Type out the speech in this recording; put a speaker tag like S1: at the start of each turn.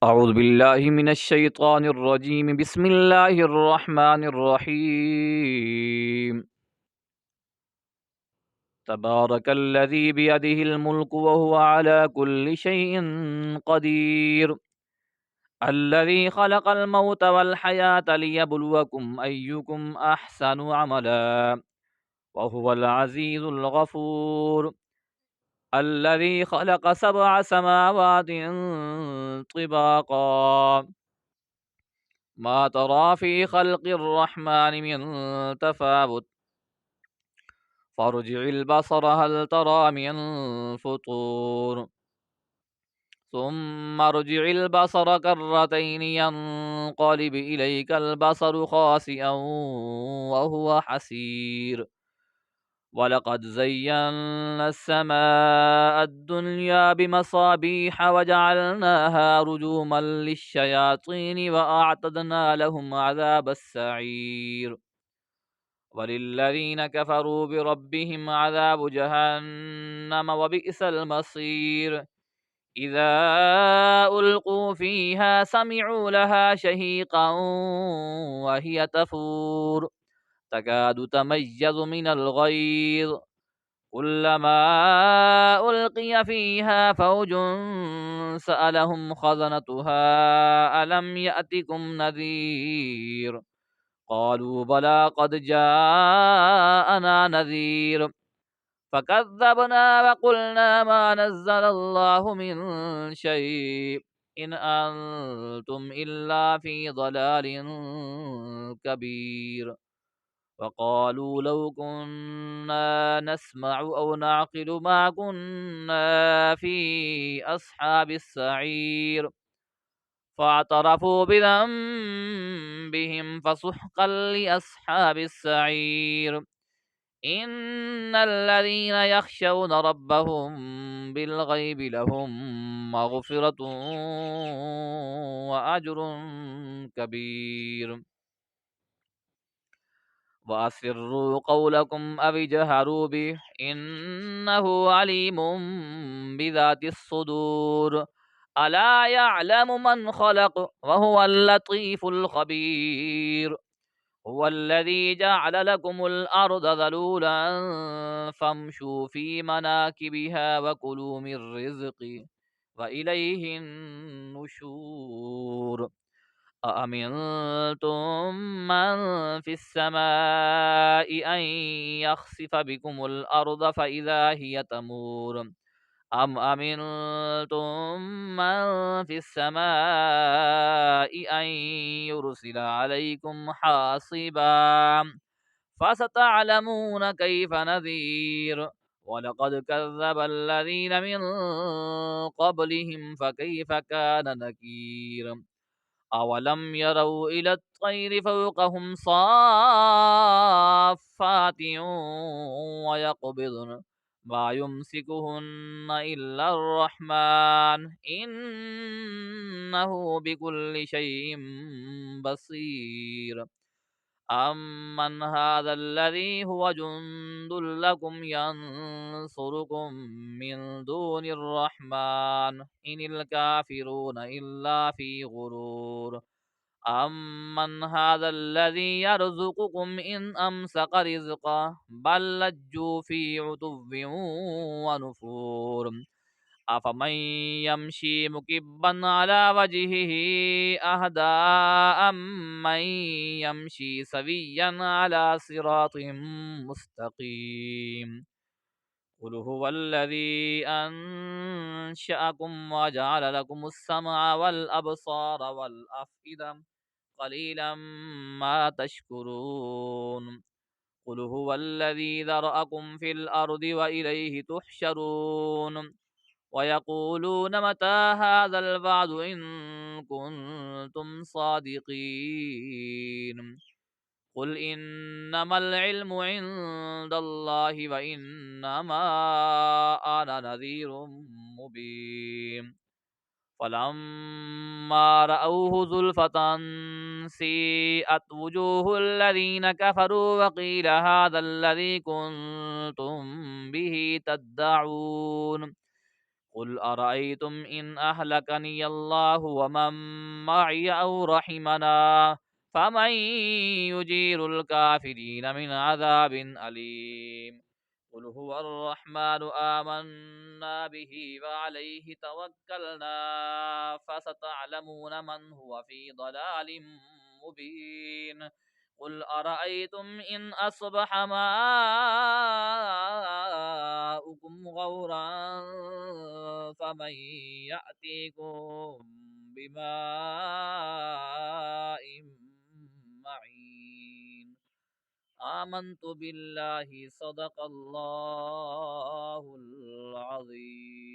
S1: أعوذ بالله من الشيطان الرجيم بسم الله الرحمن الرحيم تبارك الذي بيده الملك وهو على كل شيء قدير الذي خلق الموت والحياة ليبلوكم أيكم أحسن عملا وهو العزيز الغفور الذي خلق 7 سماوات طباقا ما ترى في خلق الرحمن من تفاوت فارجع البصر هل ترى من فطور ثم ارجع البصر كرتين ينقلب إليك البصر خاسئا وهو حسير ولقد زينا السماء الدنيا بمصابيح وجعلناها رجوما للشياطين وأعتدنا لهم عذاب السعير وللذين كفروا بربهم عذاب جهنم وبئس المصير إذا ألقوا فيها سمعوا لها شهيقا وهي تفور تكاد تميز من الغيظ كلما ألقي فيها فوج سألهم خزنتها ألم يأتكم نذير قالوا بلى قد جاءنا نذير فكذبنا وقلنا ما نزل الله من شيء إن أنتم إلا في ضلال كبير وقالوا لو كنا نسمع أو نعقل ما كنا في أصحاب السعير فاعترفوا بذنبهم فسحقا لأصحاب السعير إن الذين يخشون ربهم بالغيب لهم مغفرة وأجر كبير وأسروا قولكم أو اجهروا به إنه عليم بذات الصدور ألا يعلم من خلق وهو اللطيف الخبير هو الذي جعل لكم الأرض ذلولا فامشوا في مناكبها وكلوا من رزقه وإليه النشور أأمنتم من في السماء أن يخسف بكم الأرض فإذا هي تمور أم أمنتم من في السماء أن يرسل عليكم حاصبا فستعلمون كيف نذير ولقد كذب الذين من قبلهم فكيف كان نكير أولم يروا إلى الطير فوقهم صافات ويقبضن ما يمسكهن إلا الرحمن إنه بكل شيء بصير أمن هذا الذي هو جند لكم ينصركم من دون الرحمن إن الكافرون إلا في غرور أمن هذا الذي يرزقكم إن أمسك رزقه بل لجوا في عتو ونفور أفمن يمشي مكبا على وجهه أهدى أمن يمشي سويا على صراط مستقيم قل هو الذي أنشأكم وجعل لكم السمع والأبصار والأفئدة قليلا ما تشكرون قل هو الذي ذرأكم في الأرض وإليه تحشرون ويقولون متى هذا الوعد إن كنتم صادقين قل إنما العلم عند الله وإنما أنا نذير مبين فلما رأوه زلفة سيئت وجوه الذين كفروا وقيل هذا الذي كنتم به تدعون قل أرأيتم إن أهلكني الله ومن معي أو رحمنا فمن يجير الكافرين من عذاب أليم. قل هو الرحمن آمنا به وعليه توكلنا فستعلمون من هو في ضلال مبين. قل أرأيتم إن أصبح ماؤكم غورا فمن يأتيكم بماء معين. آمنت بالله صدق الله العظيم.